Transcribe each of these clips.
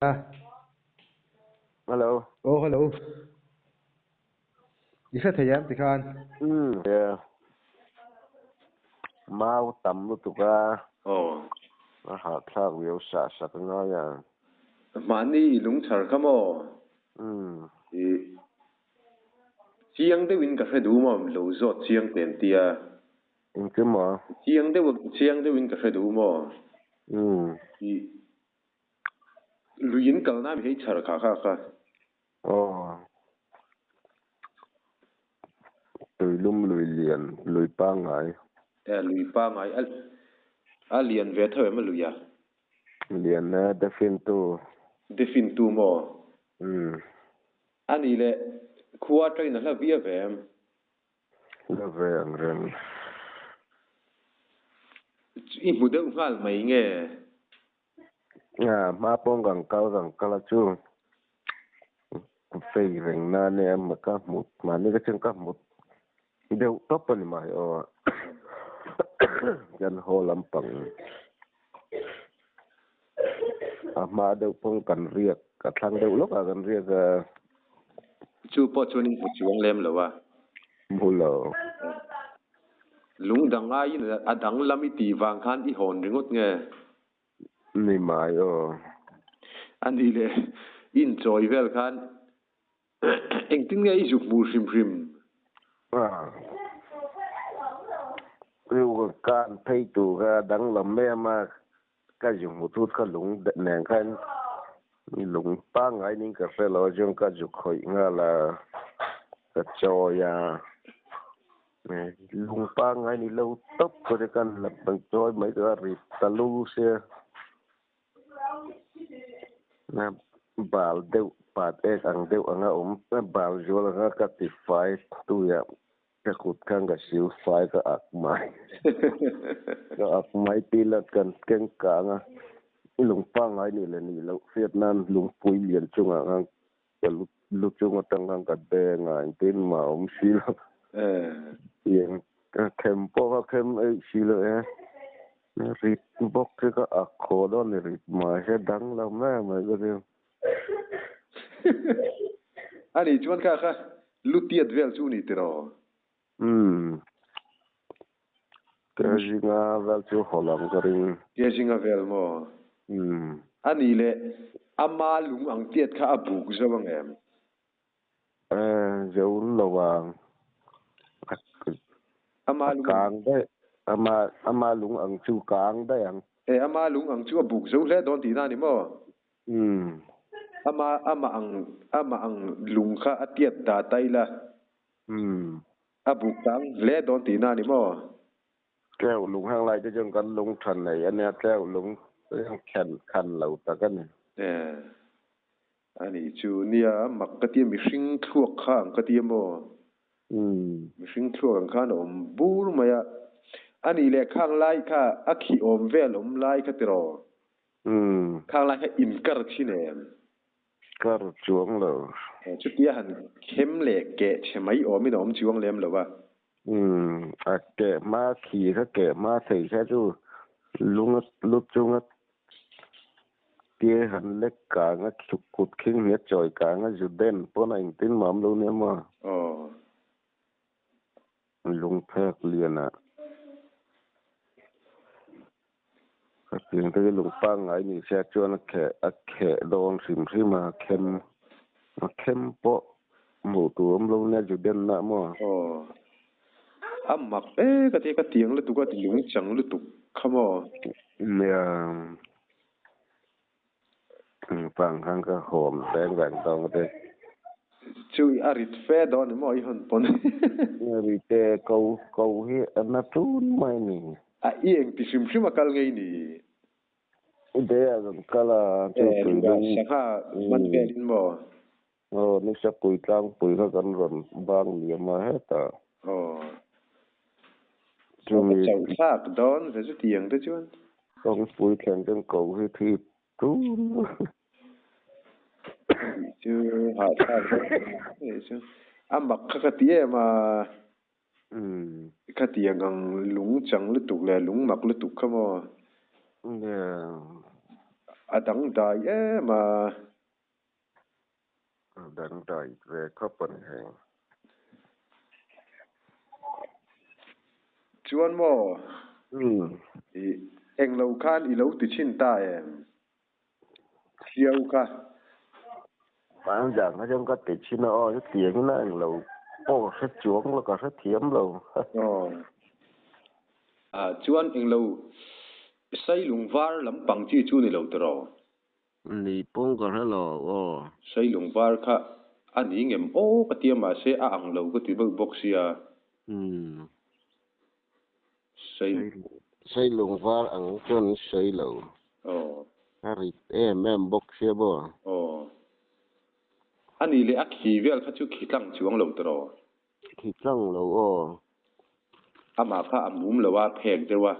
À, Hello. oh, hello. Isa thayam tikhan. Yeah. Mau tầm lúc tụi ca Ồ, nó hạ thác biểu xả sạc nó ya. mà ni lung char kamo thì chiang de win ka fe du mo lo zo chiang ten tia In cái mà. chiang de win ka fe du mo thì luyin kal na mi hei char kha Oh. Lùi lum lùi liền, lùi ba ngày. lui pa ngai a lian ve thwe ma luya Liền đã phiên tu. de fin tu mo ani le khuwa train la via ve Nó về ăn rừng. i mu de ngal mai nge À, mà bông gần cao là chú. Phê rừng na nè mà cá một. Mà nè cái chân cá một. Đều tốt bên mà. Dân hồ lâm bằng. Mà đều bông cần riêng. Cả thằng đều lúc gần riêng. chu po chunin pu chuang lem lo wa Mù lờ. lung dang ai in adang lami ti wang khan i hon ringot nge Nì mãi ani le in choi vel khan eng tin nge i juk mu hrim Yêu can thấy tù ga đắng lầm mẹ mà cái dùng một chút cái lũng nèng khan lũng ba ngày nên cà phê lo trong cái dục khỏi nga là cái cho ya lũng ba ngày ni lâu tóc có thể căn lập bằng cho mấy cái rít ta lu xe na bal deu pat ek ang deu anga bal jol nga ka ti fai tu ya ka kut kang ga siu fai ka ak mai pilat kan keng ka nga lung pa ngai ni le ni lo Vietnam lung pui lian chung ang ka lu chung tang ang ka de nga tin ma si lo yen ka kem po ka kem si lo rit bok ka ak ko do ni rit ma he dang la ma ga ani chuan kha lutiat vel chu ni tero cái gì nga vel chu holam ka ring ke jinga vel mo ani le ama lung ang tiat kha abu ku zawang em dấu lawang ama lung kang đấy ama lung ang chu kang đấy ang ama lung ang chu abu zo le don ti na ni mo ama ang lung kha atiat da taila abu kang le don ti na ni mo kéo lung hang lai cho chân kan lung thần này anh em kéo lung khăn khăn lâu ta cái này ani chu nia mak ka ti mi hring thuak kha ang ka ti mo mi hring thuak ang khan om bur maya ani le khang lai kha akhi om vel om lai kha tiro khang lai kha in kar chinem kar chuang lo chu tia han khem le ke chemai om mi om chuang lem lo wa à kẻ ma khi các kẻ ma thầy sẽ chú lúc lúc chung tia hắn lek cả ngắt chụp cột kinh hết trời cả ngắt dù đen bọn anh tin mắm luôn nè mà lung phèk liền à cái tiếng cái lung pang ấy ni sẽ cho nó khẽ đòn xìm mà kem po một tuồng luôn nè dù đen nè mà amak ka te ka tiang le tu ka ti lung chang le tu khamo nè phang hang cái hòm đen vàng tông cái chu arit fe don mo I hon pon vì thế câu hi anh nó trốn mày nè a ieng ti sim akal ngei ni thế là cái là tu saka man velin mo nó sẽ cùi trăng cùi cái gần gần bang liền mà hết à chúng chau thak don ve chu tiang te chuan không cùi khen trên cầu hi thì trốn chu ha thak chu amak ka ti ma ka tiang ang lung chang le tu le lung mak le tu khamo adang dai mà đang đại về khắp phần hàng chuan mo i eng lo khan I lo ti chin ta chiêu ka bán rằng nó trong cái tiền nó cái tiếng nó lâu ô rất chuông nó có rất thiếm lâu chuan eng lo sai lung var lam pang chi chu ni lo tro ni pong có rất lo ô sai lung var kha ani ngem o patiama se a ang lo ko ti box ya xây lùng var ăn chân xây lầu hari em bốc xe bò ani le akhi vel kha chu khi tlang chuang lo tro khi tlang lo ô ama kha amum lo wa phek de wa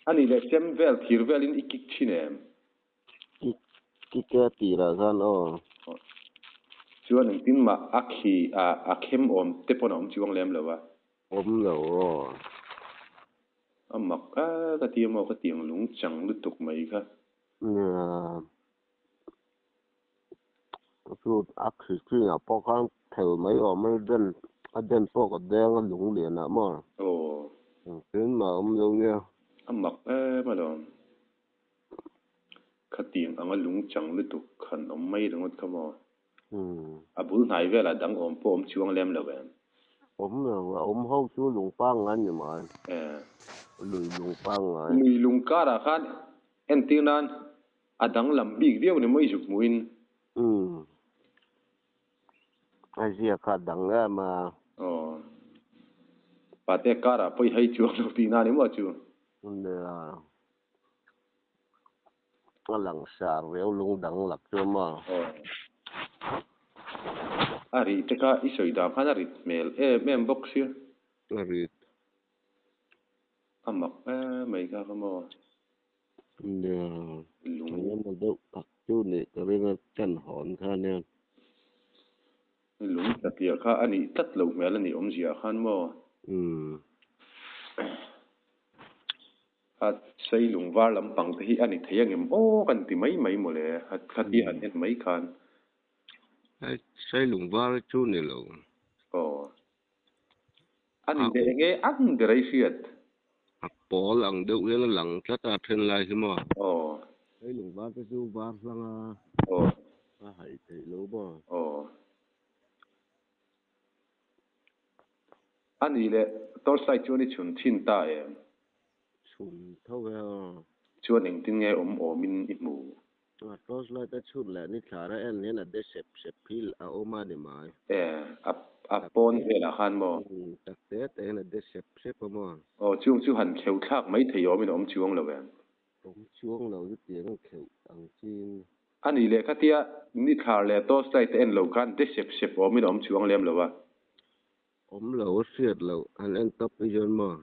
ani le sem vel thir vel in ikik chinem cái tì là gan ô chuan eng tin ma akhi a khem om te pon om chuang lem lo wa lo ô amak ka tiang lung chang lu tuk mai kha chút akhi khi nào bao khang theo mấy mấy dân phố có đen lũng liền à mà đến mà đâu nha amak mà lo ka tiang ang lung chang lu tuk khan om mai rong ka mo abul nai vela dang om po om chuang lem lo wa hậu chú lùng pang anh nhưng mà lùng pang anh lui lung kara khan en tin nan adang lam big viau ne mai juk muin ai zia khát đắng ra mà pate kara poi hai chuang lo ti na ne mo chu nó lằng xà réo lung đắng lặc cho mà ari te ka isoi da khana rit mel mem box here rit amak mai ka mo lung mà đâu chú này cái bên chân hòn kha nè lung ta tia kha ani tat lo mel ani om zia khan mo sei lung var lam pang te hi ani theyang em kan ti mai mo le khati an en mai khan xây lùng var chú này lâu anh để nghe ăn cái đấy phiệt bỏ lằng đâu lên lằng chắc là thêm lại chứ mà xây lùng var cái chú var sang hay thì lâu bò anh đi lệ tôi sai cho nên chun tin ta em chun thâu về cho nên tin nghe min ít mù tôi lại ta chun lệ nít khá ra em nên là để xếp pil à oma để mai pon về là han mo đặc biệt là để xếp mà chú hẳn khéo khác mấy thầy mình ông chuông là vậy ông chuông là cái tiếng khéo ăn chim anh đi lệ cái tia nít khá lệ tôi sai tên lâu kan để xếp mình ông chuông lem là vậy lâu xiết lâu anh em tập bây giờ mà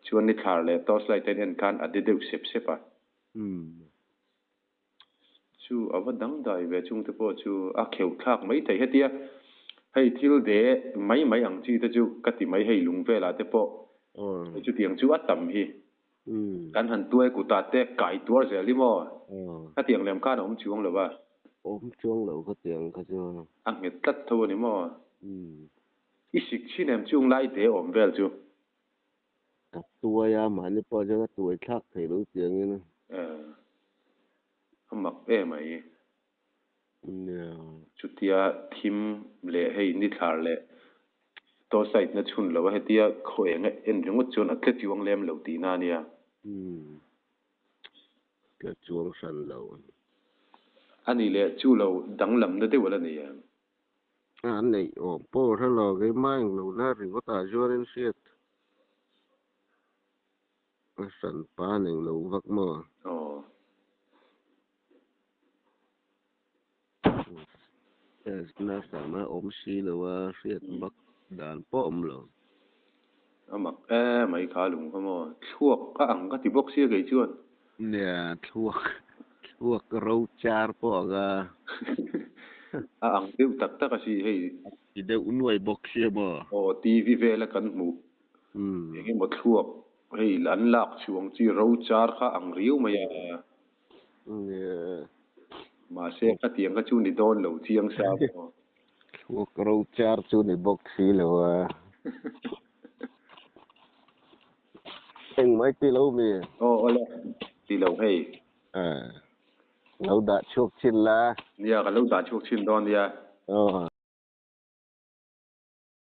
chú nít khá lệ tôi sai tên kan để đều xếp à chú ở vẫn đắng đại về chung thế bộ chú khéo khác mấy thầy hết tia hay thiếu để mấy ăn chi thế chú cái gì mấy hay lùng về là thế bộ chú tiếng chú tầm hi căn hẳn tuổi của ta thế cải tuổi rồi đi mò cái tiếng làm cá ông chuông là ba ông chuông là cái tiếng cái chú ăn hết tất thôi đi mò ít xịt chi nem chuông lại để ông về chú cái tuổi mà nếu bao giờ cái tuổi khác thì đúng tiếng nữa mặc mày chút tia thím lệ hay nít thar lệ to sai na chun lo hay tia khoi ngay en rung chun atlet chuang lem lo ti na nia cái chuông sân lâu anh lệ chu lo dang lam na de wala ni anh này po ra lo cái mai lâu na thì có ta cho nên xiết sân pa này lâu vắc mò na sama om si lo xiết bắc đàn po lo mặc mấy khá lùng không mà thuốc các ăn các thì bốc xia cái chuan nè thuốc rau char po ga ăn tiêu tắc tắc cái gì hay thì đều nuôi bốc xia mà TV về là cần mù cái một thuốc เฮ้ยหลันลักช่วงที่เราจาร์ข้าอังริ้วมาอย่ามาเสกเตียงก็จูนี่โดนเหลวเทียงสาวพวกเราจาร์จูนี่บอกสีเลยวะเองไม่ตีเรามีโอ้เลยตีเราให้เราด่าชกชินละเนี่ยก็เราด่าชกชินตอนเนี่ย